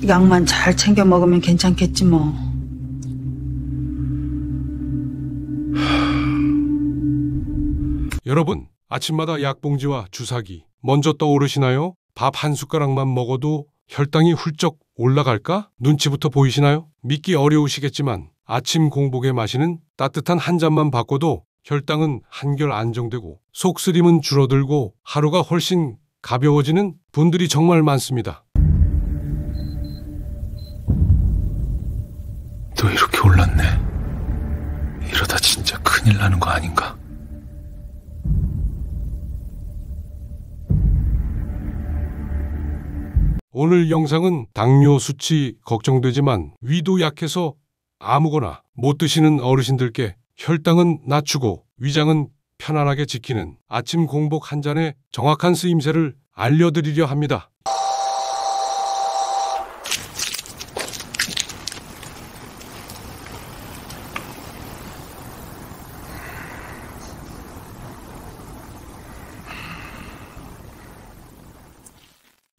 약만 잘 챙겨 먹으면 괜찮겠지 뭐. 여러분, 아침마다 약봉지와 주사기 먼저 떠오르시나요? 밥 한 숟가락만 먹어도 혈당이 훌쩍 올라갈까? 눈치부터 보이시나요? 믿기 어려우시겠지만 아침 공복에 마시는 따뜻한 한 잔만 바꿔도 혈당은 한결 안정되고 속쓰림은 줄어들고 하루가 훨씬 가벼워지는 분들이 정말 많습니다. 또 이렇게 올랐네. 이러다 진짜 큰일 나는 거 아닌가? 오늘 영상은 당뇨 수치 걱정되지만 위도 약해서 아무거나 못 드시는 어르신들께 혈당은 낮추고 위장은 편안하게 지키는 아침 공복 한 잔의 정확한 쓰임새를 알려드리려 합니다.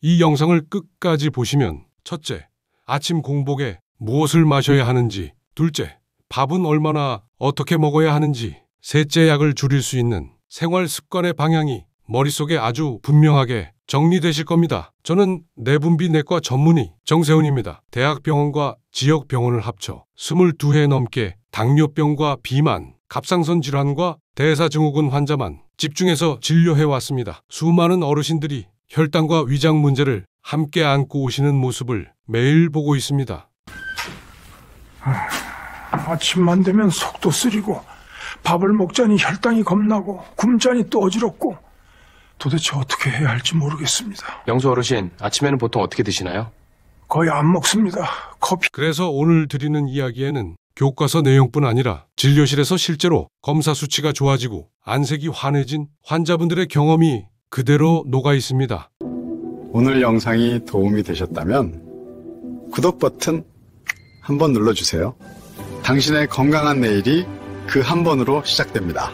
이 영상을 끝까지 보시면 첫째, 아침 공복에 무엇을 마셔야 하는지, 둘째, 밥은 얼마나 어떻게 먹어야 하는지, 셋째, 약을 줄일 수 있는 생활 습관의 방향이 머릿속에 아주 분명하게 정리되실 겁니다. 저는 내분비내과 전문의 정세훈입니다. 대학병원과 지역병원을 합쳐 22회 넘게 당뇨병과 비만, 갑상선 질환과 대사증후군 환자만 집중해서 진료해왔습니다. 수많은 어르신들이 혈당과 위장 문제를 함께 안고 오시는 모습을 매일 보고 있습니다. 아침만 되면 속도 쓰리고 밥을 먹자니 혈당이 겁나고 굶자니 또 어지럽고 도대체 어떻게 해야 할지 모르겠습니다. 영수 어르신, 아침에는 보통 어떻게 드시나요? 거의 안 먹습니다. 커피. 그래서 오늘 드리는 이야기에는 교과서 내용뿐 아니라 진료실에서 실제로 검사 수치가 좋아지고 안색이 환해진 환자분들의 경험이 그대로 녹아 있습니다. 오늘 영상이 도움이 되셨다면 구독 버튼 한번 눌러주세요. 당신의 건강한 내일이 그 한 번으로 시작됩니다.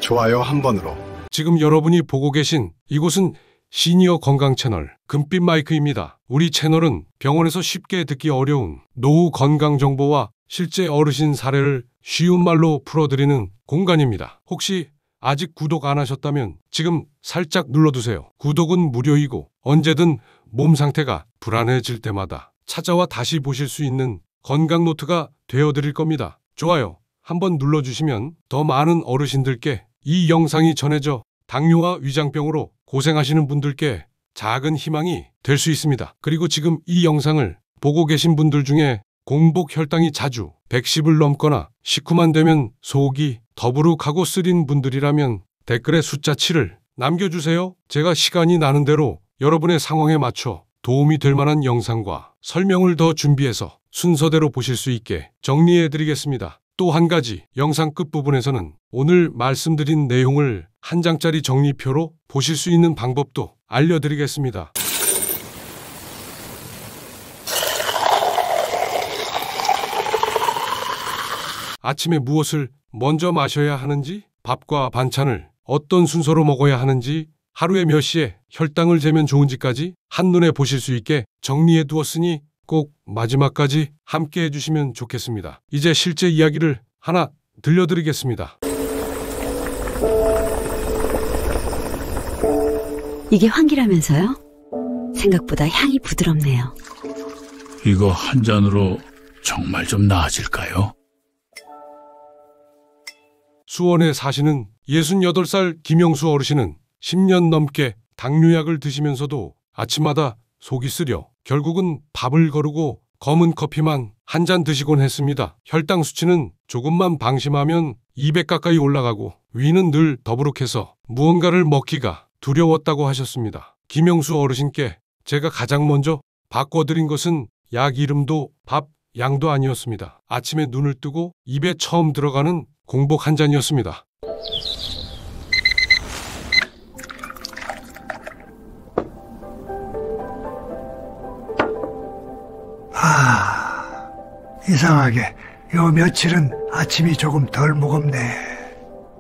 좋아요 한 번으로. 지금 여러분이 보고 계신 이곳은 시니어 건강 채널 금빛 마이크입니다. 우리 채널은 병원에서 쉽게 듣기 어려운 노후 건강 정보와 실제 어르신 사례를 쉬운 말로 풀어드리는 공간입니다. 혹시 아직 구독 안 하셨다면 지금 살짝 눌러두세요. 구독은 무료이고 언제든 몸 상태가 불안해질 때마다 찾아와 다시 보실 수 있는 건강 노트가 되어드릴 겁니다. 좋아요 한번 눌러주시면 더 많은 어르신들께 이 영상이 전해져 당뇨와 위장병으로 고생하시는 분들께 작은 희망이 될 수 있습니다. 그리고 지금 이 영상을 보고 계신 분들 중에 공복 혈당이 자주 110을 넘거나 식후만 되면 속이 더부룩하고 쓰린 분들이라면 댓글에 숫자 7을 남겨주세요. 제가 시간이 나는 대로 여러분의 상황에 맞춰 도움이 될 만한 영상과 설명을 더 준비해서 순서대로 보실 수 있게 정리해드리겠습니다. 또 한 가지, 영상 끝부분에서는 오늘 말씀드린 내용을 한 장짜리 정리표로 보실 수 있는 방법도 알려드리겠습니다. 아침에 무엇을 먼저 마셔야 하는지, 밥과 반찬을 어떤 순서로 먹어야 하는지, 하루에 몇 시에 혈당을 재면 좋은지까지 한눈에 보실 수 있게 정리해 두었으니 꼭 마지막까지 함께 해주시면 좋겠습니다. 이제 실제 이야기를 하나 들려드리겠습니다. 이게 환기라면서요? 생각보다 향이 부드럽네요. 이거 한 잔으로 정말 좀 나아질까요? 수원에 사시는 68살 김영수 어르신은 10년 넘게 당뇨약을 드시면서도 아침마다 속이 쓰려 결국은 밥을 거르고 검은 커피만 한 잔 드시곤 했습니다. 혈당 수치는 조금만 방심하면 200 가까이 올라가고 위는 늘 더부룩해서 무언가를 먹기가 두려웠다고 하셨습니다. 김영수 어르신께 제가 가장 먼저 바꿔드린 것은 약 이름도 밥 양도 아니었습니다. 아침에 눈을 뜨고 입에 처음 들어가는 공복 한 잔이었습니다. 이상하게 요 며칠은 아침이 조금 덜 무겁네.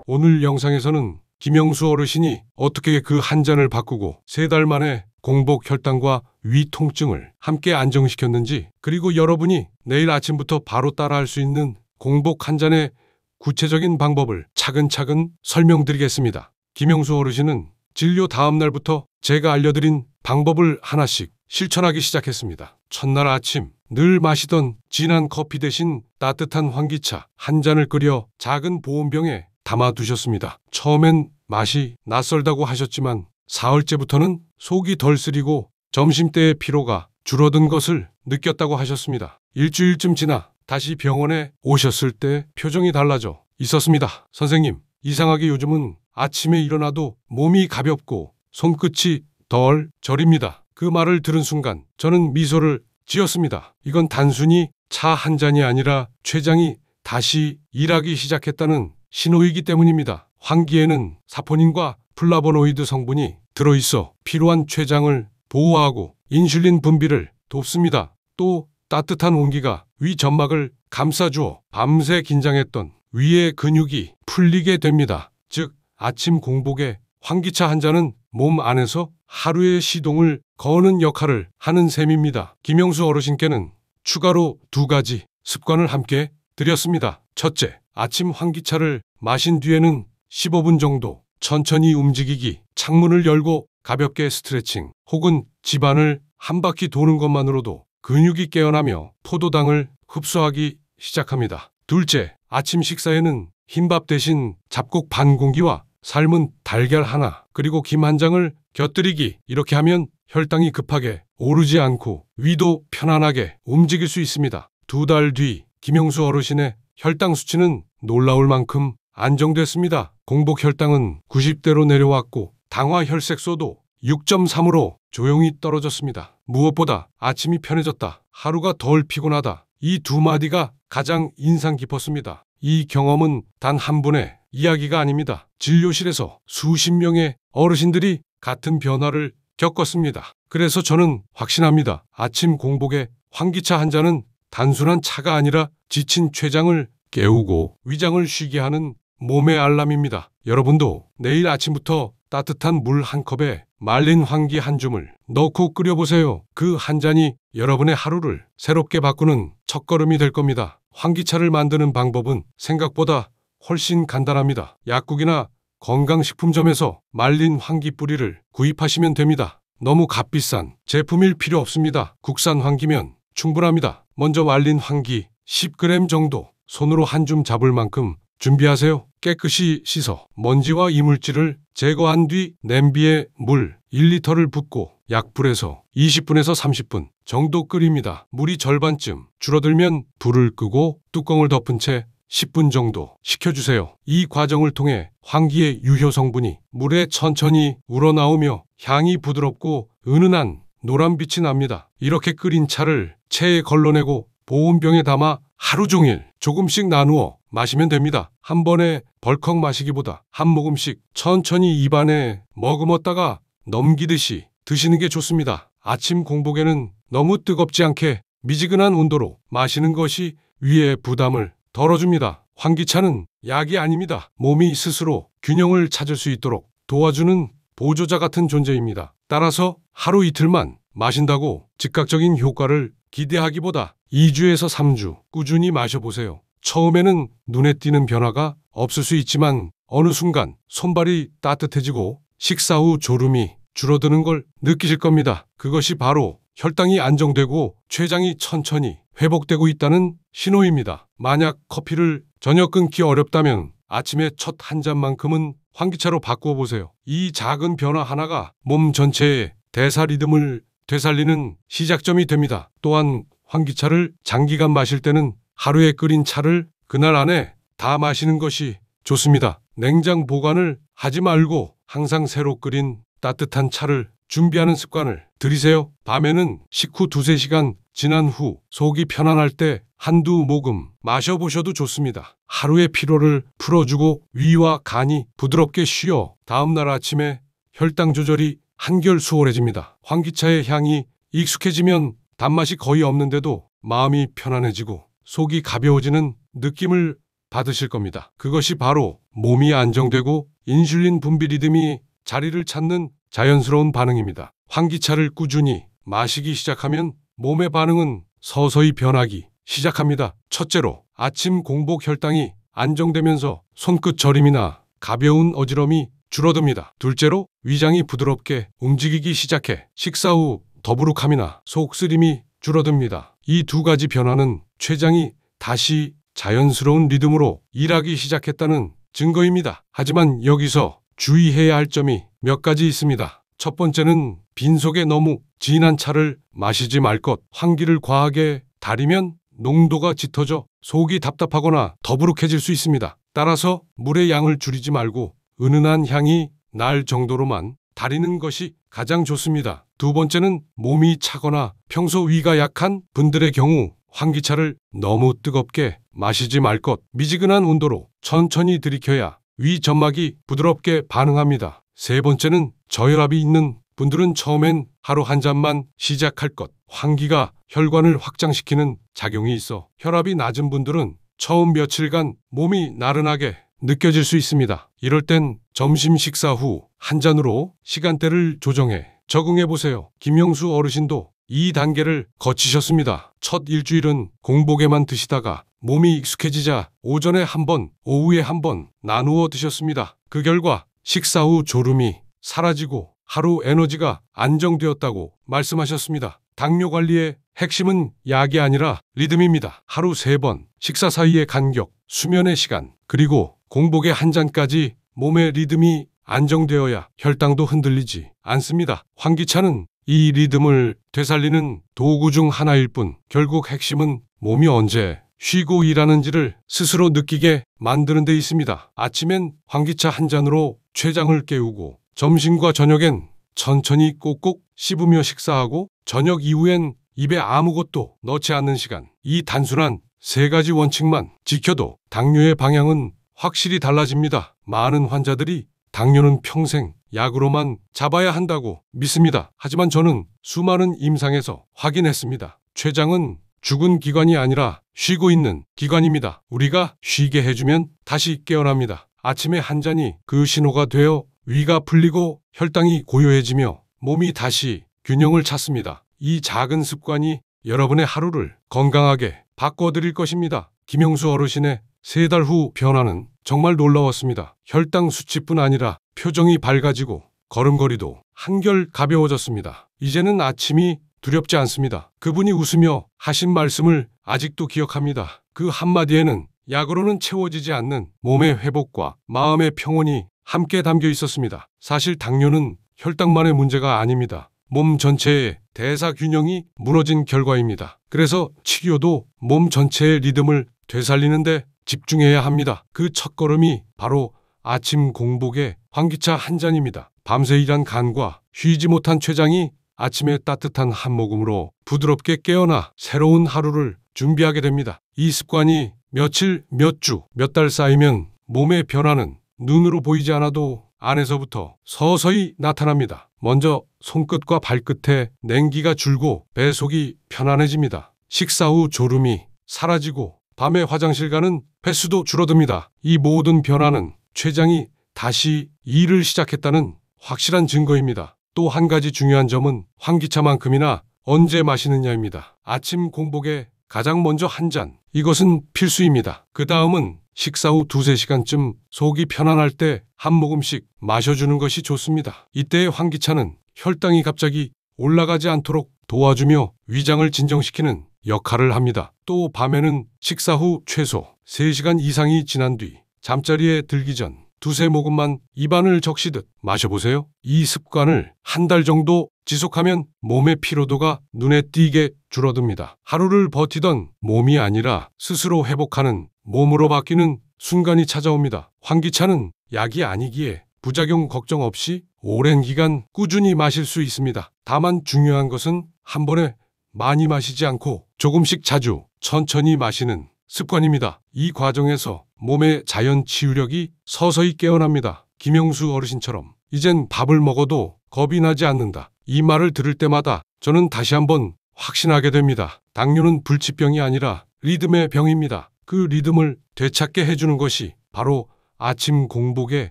오늘 영상에서는 김영수 어르신이 어떻게 그 한 잔을 바꾸고 3달 만에 공복 혈당과 위 통증을 함께 안정시켰는지, 그리고 여러분이 내일 아침부터 바로 따라할 수 있는 공복 한 잔의 구체적인 방법을 차근차근 설명드리겠습니다. 김영수 어르신은 진료 다음 날부터 제가 알려드린 방법을 하나씩 실천하기 시작했습니다. 첫날 아침 늘 마시던 진한 커피 대신 따뜻한 환기차 한 잔을 끓여 작은 보온병에 담아 두셨습니다. 처음엔 맛이 낯설다고 하셨지만 사흘째부터는 속이 덜 쓰리고 점심때의 피로가 줄어든 것을 느꼈다고 하셨습니다. 일주일쯤 지나 다시 병원에 오셨을 때 표정이 달라져 있었습니다. 선생님, 이상하게 요즘은 아침에 일어나도 몸이 가볍고 손끝이 덜 저립니다. 그 말을 들은 순간 저는 미소를 지었습니다. 이건 단순히 차 한 잔이 아니라 췌장이 다시 일하기 시작했다는 신호이기 때문입니다. 환기에는 사포닌과 플라보노이드 성분이 들어있어 필요한 췌장을 보호하고 인슐린 분비를 돕습니다. 또 따뜻한 온기가 위 점막을 감싸주어 밤새 긴장했던 위의 근육이 풀리게 됩니다. 즉 아침 공복에 환기차 한 잔은 몸 안에서 하루의 시동을 거는 역할을 하는 셈입니다. 김영수 어르신께는 추가로 2가지 습관을 함께 드렸습니다. 첫째, 아침 환기차를 마신 뒤에는 15분 정도 천천히 움직이기, 창문을 열고 가볍게 스트레칭 혹은 집안을 한 바퀴 도는 것만으로도 근육이 깨어나며 포도당을 흡수하기 시작합니다. 둘째, 아침 식사에는 흰밥 대신 잡곡 반 공기와 삶은 달걀 하나 그리고 김 한 장을 곁들이기. 이렇게 하면 혈당이 급하게 오르지 않고 위도 편안하게 움직일 수 있습니다. 2달 뒤 김영수 어르신의 혈당 수치는 놀라울 만큼 안정됐습니다. 공복 혈당은 90대로 내려왔고 당화 혈색소도 6.3으로 조용히 떨어졌습니다. 무엇보다 아침이 편해졌다, 하루가 덜 피곤하다, 이 2마디가 가장 인상 깊었습니다. 이 경험은 단 한 분의 이야기가 아닙니다. 진료실에서 수십 명의 어르신들이 같은 변화를 겪었습니다. 그래서 저는 확신합니다. 아침 공복에 환기차 한 잔은 단순한 차가 아니라 지친 췌장을 깨우고 위장을 쉬게 하는 몸의 알람입니다. 여러분도 내일 아침부터 따뜻한 물 한 컵에 말린 환기 한 줌을 넣고 끓여보세요. 그 한 잔이 여러분의 하루를 새롭게 바꾸는 첫걸음이 될 겁니다. 환기차를 만드는 방법은 생각보다 훨씬 간단합니다. 약국이나 건강식품점에서 말린 환기 뿌리를 구입하시면 됩니다. 너무 값비싼 제품일 필요 없습니다. 국산 환기면 충분합니다. 먼저 말린 환기 10g 정도 손으로 한 줌 잡을 만큼 준비하세요. 깨끗이 씻어 먼지와 이물질을 제거한 뒤 냄비에 물 1리터를 붓고 약불에서 20분에서 30분 정도 끓입니다. 물이 절반쯤 줄어들면 불을 끄고 뚜껑을 덮은 채 10분 정도 식혀주세요. 이 과정을 통해 환기의 유효 성분이 물에 천천히 우러나오며 향이 부드럽고 은은한 노란빛이 납니다. 이렇게 끓인 차를 체에 걸러내고 보온병에 담아 하루 종일 조금씩 나누어 마시면 됩니다. 한 번에 벌컥 마시기보다 한 모금씩 천천히 입안에 머금었다가 넘기듯이 드시는 게 좋습니다. 아침 공복에는 너무 뜨겁지 않게 미지근한 온도로 마시는 것이 위의 부담을 덜어줍니다. 환기차는 약이 아닙니다. 몸이 스스로 균형을 찾을 수 있도록 도와주는 보조자 같은 존재입니다. 따라서 하루 이틀만 마신다고 즉각적인 효과를 기대하기보다 2주에서 3주 꾸준히 마셔보세요. 처음에는 눈에 띄는 변화가 없을 수 있지만 어느 순간 손발이 따뜻해지고 식사 후 졸음이 줄어드는 걸 느끼실 겁니다. 그것이 바로 혈당이 안정되고 췌장이 천천히 회복되고 있다는 신호입니다. 만약 커피를 전혀 끊기 어렵다면 아침에 첫 한 잔만큼은 환기차로 바꾸어 보세요. 이 작은 변화 하나가 몸 전체의 대사 리듬을 되살리는 시작점이 됩니다. 또한 환기차를 장기간 마실 때는 하루에 끓인 차를 그날 안에 다 마시는 것이 좋습니다. 냉장 보관을 하지 말고 항상 새로 끓인 따뜻한 차를 준비하는 습관을 들이세요. 밤에는 식후 2-3시간 지난 후 속이 편안할 때 한두 모금 마셔보셔도 좋습니다. 하루의 피로를 풀어주고 위와 간이 부드럽게 쉬어 다음날 아침에 혈당 조절이 한결 수월해집니다. 환기차의 향이 익숙해지면 단맛이 거의 없는데도 마음이 편안해지고 속이 가벼워지는 느낌을 받으실 겁니다. 그것이 바로 몸이 안정되고 인슐린 분비 리듬이 자리를 찾는 자연스러운 반응입니다. 환기차를 꾸준히 마시기 시작하면 몸의 반응은 서서히 변하기 시작합니다. 첫째로 아침 공복 혈당이 안정되면서 손끝 저림이나 가벼운 어지럼이 줄어듭니다. 둘째로 위장이 부드럽게 움직이기 시작해 식사 후 더부룩함이나 속쓰림이 줄어듭니다. 이 두 가지 변화는 췌장이 다시 자연스러운 리듬으로 일하기 시작했다는 증거입니다. 하지만 여기서 주의해야 할 점이 몇 가지 있습니다. 첫 번째는 빈속에 너무 진한 차를 마시지 말 것. 환기를 과하게 달이면 농도가 짙어져 속이 답답하거나 더부룩해질 수 있습니다. 따라서 물의 양을 줄이지 말고 은은한 향이 날 정도로만 달이는 것이 가장 좋습니다. 두 번째는 몸이 차거나 평소 위가 약한 분들의 경우 환기차를 너무 뜨겁게 마시지 말 것. 미지근한 온도로 천천히 들이켜야 위 점막이 부드럽게 반응합니다. 세 번째는 저혈압이 있는 분들은 처음엔 하루 한 잔만 시작할 것. 환기가 혈관을 확장시키는 작용이 있어 혈압이 낮은 분들은 처음 며칠간 몸이 나른하게 느껴질 수 있습니다. 이럴 땐 점심 식사 후 한 잔으로 시간대를 조정해 적응해 보세요. 김영수 어르신도 이 단계를 거치셨습니다. 첫 일주일은 공복에만 드시다가 몸이 익숙해지자 오전에 한 번, 오후에 한 번 나누어 드셨습니다. 그 결과 식사 후 졸음이 사라지고 하루 에너지가 안정되었다고 말씀하셨습니다. 당뇨 관리의 핵심은 약이 아니라 리듬입니다. 하루 3번, 식사 사이의 간격, 수면의 시간, 그리고 공복의 한 잔까지 몸의 리듬이 안정되어야 혈당도 흔들리지 않습니다. 환기차는 이 리듬을 되살리는 도구 중 하나일 뿐 결국 핵심은 몸이 언제 쉬고 일하는지를 스스로 느끼게 만드는 데 있습니다. 아침엔 환기차 한 잔으로 췌장을 깨우고 점심과 저녁엔 천천히 꼭꼭 씹으며 식사하고 저녁 이후엔 입에 아무것도 넣지 않는 시간. 이 단순한 3가지 원칙만 지켜도 당뇨의 방향은 확실히 달라집니다. 많은 환자들이 당뇨는 평생 약으로만 잡아야 한다고 믿습니다. 하지만 저는 수많은 임상에서 확인했습니다. 췌장은 죽은 기관이 아니라 쉬고 있는 기관입니다. 우리가 쉬게 해주면 다시 깨어납니다. 아침에 한 잔이 그 신호가 되어 위가 풀리고 혈당이 고요해지며 몸이 다시 균형을 찾습니다. 이 작은 습관이 여러분의 하루를 건강하게 바꿔드릴 것입니다. 김영수 어르신의 3달 후 변화는 정말 놀라웠습니다. 혈당 수치뿐 아니라 표정이 밝아지고 걸음걸이도 한결 가벼워졌습니다. 이제는 아침이 두렵지 않습니다. 그분이 웃으며 하신 말씀을 아직도 기억합니다. 그 한마디에는 약으로는 채워지지 않는 몸의 회복과 마음의 평온이 함께 담겨 있었습니다. 사실 당뇨는 혈당만의 문제가 아닙니다. 몸 전체의 대사 균형이 무너진 결과입니다. 그래서 치료도 몸 전체의 리듬을 되살리는데 집중해야 합니다. 그 첫걸음이 바로 아침 공복의 환기차 한 잔입니다. 밤새 일한 간과 쉬지 못한 췌장이 아침에 따뜻한 한 모금으로 부드럽게 깨어나 새로운 하루를 준비하게 됩니다. 이 습관이 며칠, 몇 주, 몇 달 쌓이면 몸의 변화는 눈으로 보이지 않아도 안에서부터 서서히 나타납니다. 먼저 손끝과 발끝에 냉기가 줄고 배속이 편안해집니다. 식사 후 졸음이 사라지고 밤에 화장실 가는 횟수도 줄어듭니다. 이 모든 변화는 췌장이 다시 일을 시작했다는 확실한 증거입니다. 또 한 가지 중요한 점은 환기차만큼이나 언제 마시느냐입니다. 아침 공복에 가장 먼저 한 잔. 이것은 필수입니다. 그 다음은 식사 후 2~3시간쯤 속이 편안할 때 한 모금씩 마셔주는 것이 좋습니다. 이때의 환기차는 혈당이 갑자기 올라가지 않도록 도와주며 위장을 진정시키는 역할을 합니다. 또 밤에는 식사 후 최소 3시간 이상이 지난 뒤 잠자리에 들기 전 2~3모금만 입안을 적시듯 마셔보세요. 이 습관을 한 달 정도 지속하면 몸의 피로도가 눈에 띄게 줄어듭니다. 하루를 버티던 몸이 아니라 스스로 회복하는 몸으로 바뀌는 순간이 찾아옵니다. 환기차는 약이 아니기에 부작용 걱정 없이 오랜 기간 꾸준히 마실 수 있습니다. 다만 중요한 것은 한 번에 많이 마시지 않고 조금씩 자주 천천히 마시는 습관입니다. 이 과정에서 몸의 자연 치유력이 서서히 깨어납니다. 김영수 어르신처럼 이젠 밥을 먹어도 겁이 나지 않는다. 이 말을 들을 때마다 저는 다시 한번 확신하게 됩니다. 당뇨는 불치병이 아니라 리듬의 병입니다. 그 리듬을 되찾게 해주는 것이 바로 아침 공복의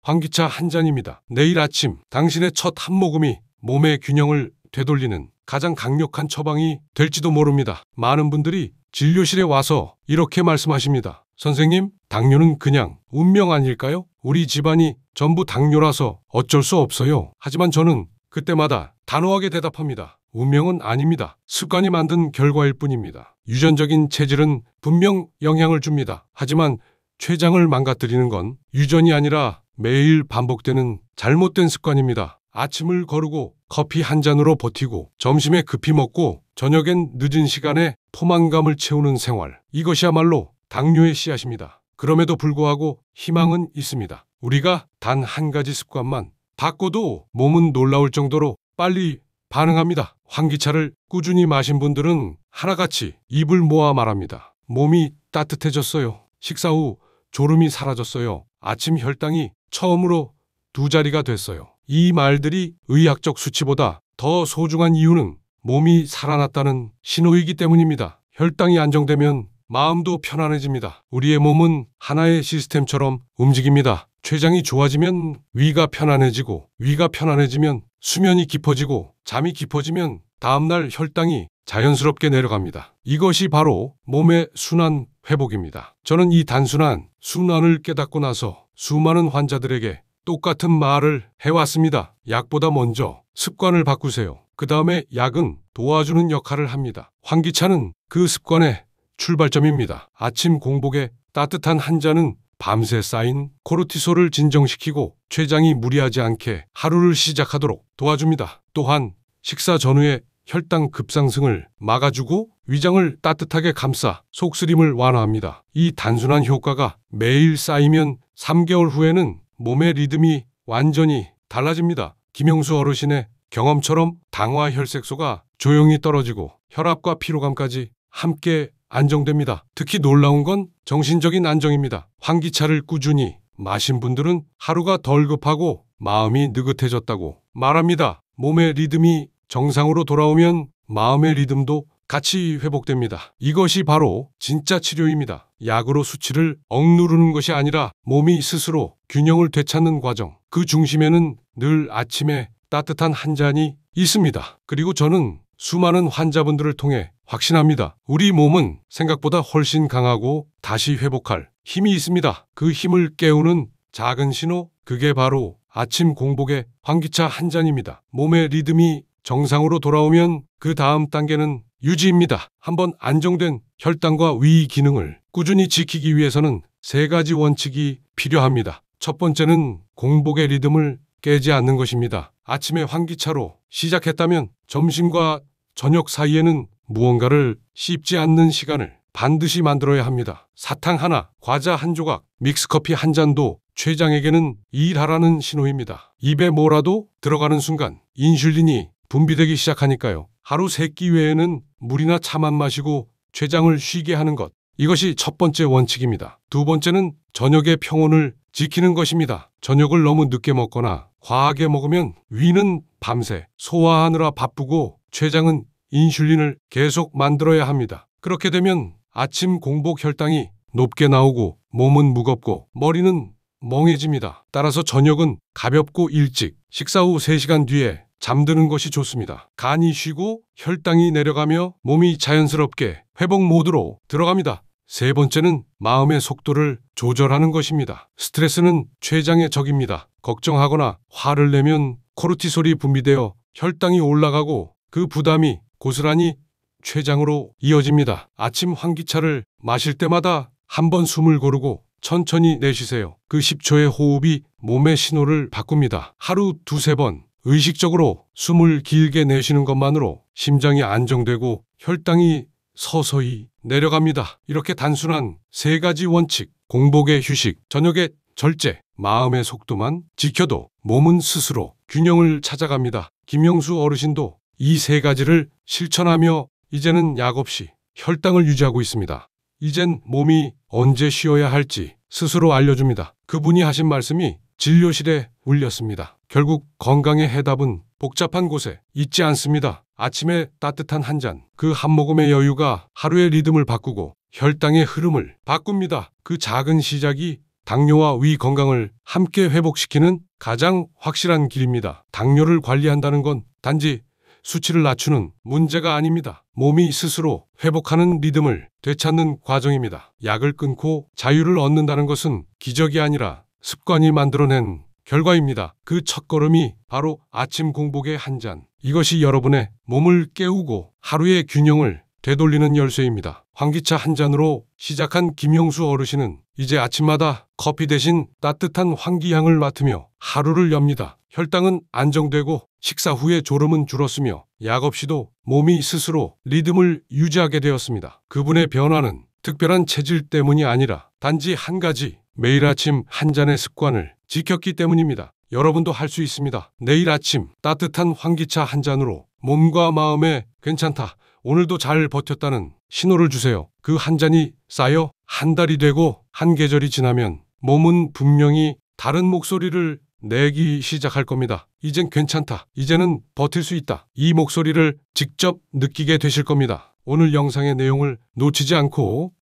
환기차 한 잔입니다. 내일 아침 당신의 첫 한 모금이 몸의 균형을 되돌리는 가장 강력한 처방이 될지도 모릅니다. 많은 분들이 진료실에 와서 이렇게 말씀하십니다. 선생님, 당뇨는 그냥 운명 아닐까요? 우리 집안이 전부 당뇨라서 어쩔 수 없어요. 하지만 저는 그때마다 단호하게 대답합니다. 운명은 아닙니다. 습관이 만든 결과일 뿐입니다. 유전적인 체질은 분명 영향을 줍니다. 하지만 췌장을 망가뜨리는 건 유전이 아니라 매일 반복되는 잘못된 습관입니다. 아침을 거르고 커피 한 잔으로 버티고 점심에 급히 먹고 저녁엔 늦은 시간에 포만감을 채우는 생활. 이것이야말로 당뇨의 씨앗입니다. 그럼에도 불구하고 희망은 있습니다. 우리가 단 한 가지 습관만 바꿔도 몸은 놀라울 정도로 빨리 반응합니다. 환기차를 꾸준히 마신 분들은 하나같이 입을 모아 말합니다. 몸이 따뜻해졌어요. 식사 후 졸음이 사라졌어요. 아침 혈당이 처음으로 2자리가 됐어요. 이 말들이 의학적 수치보다 더 소중한 이유는 몸이 살아났다는 신호이기 때문입니다. 혈당이 안정되면 마음도 편안해집니다. 우리의 몸은 하나의 시스템처럼 움직입니다. 췌장이 좋아지면 위가 편안해지고, 위가 편안해지면 수면이 깊어지고, 잠이 깊어지면 다음날 혈당이 자연스럽게 내려갑니다. 이것이 바로 몸의 순환 회복입니다. 저는 이 단순한 순환을 깨닫고 나서 수많은 환자들에게 똑같은 말을 해왔습니다. 약보다 먼저 습관을 바꾸세요. 그 다음에 약은 도와주는 역할을 합니다. 환기차는 그 습관의 출발점입니다. 아침 공복에 따뜻한 한 잔은 밤새 쌓인 코르티솔을 진정시키고 췌장이 무리하지 않게 하루를 시작하도록 도와줍니다. 또한 식사 전후에 혈당 급상승을 막아주고 위장을 따뜻하게 감싸 속쓰림을 완화합니다. 이 단순한 효과가 매일 쌓이면 3개월 후에는 몸의 리듬이 완전히 달라집니다. 김영수 어르신의 경험처럼 당화 혈색소가 조용히 떨어지고 혈압과 피로감까지 함께 안정됩니다. 특히 놀라운 건 정신적인 안정입니다. 환기차를 꾸준히 마신 분들은 하루가 덜 급하고 마음이 느긋해졌다고 말합니다. 몸의 리듬이 정상으로 돌아오면 마음의 리듬도 같이 회복됩니다. 이것이 바로 진짜 치료입니다. 약으로 수치를 억누르는 것이 아니라 몸이 스스로 균형을 되찾는 과정. 그 중심에는 늘 아침에 따뜻한 한 잔이 있습니다. 그리고 저는 수많은 환자분들을 통해 확신합니다. 우리 몸은 생각보다 훨씬 강하고 다시 회복할 힘이 있습니다. 그 힘을 깨우는 작은 신호, 그게 바로 아침 공복의 환기차 한 잔입니다. 몸의 리듬이 정상으로 돌아오면 그 다음 단계는 유지입니다. 한번 안정된 혈당과 위 기능을 꾸준히 지키기 위해서는 3가지 원칙이 필요합니다. 첫 번째는 공복의 리듬을 깨지 않는 것입니다. 아침에 환기차로 시작했다면 점심과 저녁 사이에는 무언가를 씹지 않는 시간을 반드시 만들어야 합니다. 사탕 하나, 과자 한 조각, 믹스커피 한 잔도 췌장에게는 일하라는 신호입니다. 입에 뭐라도 들어가는 순간 인슐린이 분비되기 시작하니까요. 하루 3끼 외에는 물이나 차만 마시고 췌장을 쉬게 하는 것. 이것이 첫 번째 원칙입니다. 두 번째는 저녁의 평온을 지키는 것입니다. 저녁을 너무 늦게 먹거나 과하게 먹으면 위는 밤새 소화하느라 바쁘고 췌장은 인슐린을 계속 만들어야 합니다. 그렇게 되면 아침 공복 혈당이 높게 나오고 몸은 무겁고 머리는 멍해집니다. 따라서 저녁은 가볍고 일찍, 식사 후 3시간 뒤에 잠드는 것이 좋습니다. 간이 쉬고 혈당이 내려가며 몸이 자연스럽게 회복 모드로 들어갑니다. 세 번째는 마음의 속도를 조절하는 것입니다. 스트레스는 췌장의 적입니다. 걱정하거나 화를 내면 코르티솔이 분비되어 혈당이 올라가고 그 부담이 고스란히 췌장으로 이어집니다. 아침 환기차를 마실 때마다 한 번 숨을 고르고 천천히 내쉬세요. 그 10초의 호흡이 몸의 신호를 바꿉니다. 하루 2-3번 의식적으로 숨을 길게 내쉬는 것만으로 심장이 안정되고 혈당이 서서히 내려갑니다. 이렇게 단순한 3가지 원칙, 공복의 휴식, 저녁의 절제, 마음의 속도만 지켜도 몸은 스스로 균형을 찾아갑니다. 김영수 어르신도 이 3가지를 실천하며 이제는 약 없이 혈당을 유지하고 있습니다. 이젠 몸이 언제 쉬어야 할지 스스로 알려줍니다. 그분이 하신 말씀이 진료실에 울렸습니다. 결국 건강의 해답은 복잡한 곳에 있지 않습니다. 아침에 따뜻한 한 잔, 그 한 모금의 여유가 하루의 리듬을 바꾸고 혈당의 흐름을 바꿉니다. 그 작은 시작이 당뇨와 위 건강을 함께 회복시키는 가장 확실한 길입니다. 당뇨를 관리한다는 건 단지 수치를 낮추는 문제가 아닙니다. 몸이 스스로 회복하는 리듬을 되찾는 과정입니다. 약을 끊고 자유를 얻는다는 것은 기적이 아니라 습관이 만들어낸 결과입니다. 그 첫걸음이 바로 아침 공복의 한 잔. 이것이 여러분의 몸을 깨우고 하루의 균형을 되돌리는 열쇠입니다. 환기차 한 잔으로 시작한 김용수 어르신은 이제 아침마다 커피 대신 따뜻한 환기향을 맡으며 하루를 엽니다. 혈당은 안정되고 식사 후에 졸음은 줄었으며 약 없이도 몸이 스스로 리듬을 유지하게 되었습니다. 그분의 변화는 특별한 체질 때문이 아니라 단지 한 가지 매일 아침 한 잔의 습관을 지켰기 때문입니다. 여러분도 할 수 있습니다. 내일 아침 따뜻한 환기차 한 잔으로 몸과 마음에 괜찮다, 오늘도 잘 버텼다는 신호를 주세요. 그 한 잔이 쌓여 한 달이 되고 한 계절이 지나면 몸은 분명히 다른 목소리를 내기 시작할 겁니다. 이젠 괜찮다. 이제는 버틸 수 있다. 이 목소리를 직접 느끼게 되실 겁니다. 오늘 영상의 내용을 놓치지 않고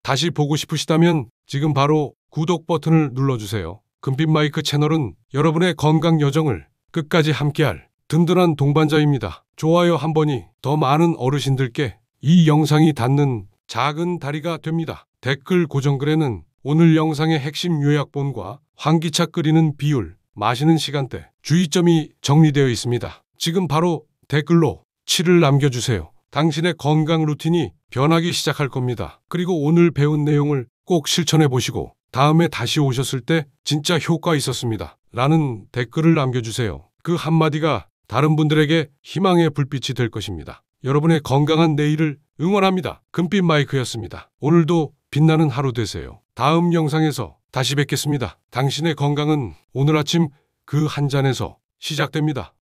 다시 보고 싶으시다면 지금 바로 구독 버튼을 눌러주세요. 금빛 마이크 채널은 여러분의 건강 여정을 끝까지 함께할 든든한 동반자입니다. 좋아요 한 번이 더 많은 어르신들께 이 영상이 닿는 작은 다리가 됩니다. 댓글 고정글에는 오늘 영상의 핵심 요약본과 환기차 끓이는 비율, 마시는 시간대, 주의점이 정리되어 있습니다. 지금 바로 댓글로 7을 남겨주세요. 당신의 건강 루틴이 변하기 시작할 겁니다. 그리고 오늘 배운 내용을 꼭 실천해 보시고 다음에 다시 오셨을 때 진짜 효과 있었습니다 라는 댓글을 남겨주세요. 그 한마디가 다른 분들에게 희망의 불빛이 될 것입니다. 여러분의 건강한 내일을 응원합니다. 금빛 마이크였습니다. 오늘도 빛나는 하루 되세요. 다음 영상에서 다시 뵙겠습니다. 당신의 건강은 오늘 아침 그 한 잔에서 시작됩니다.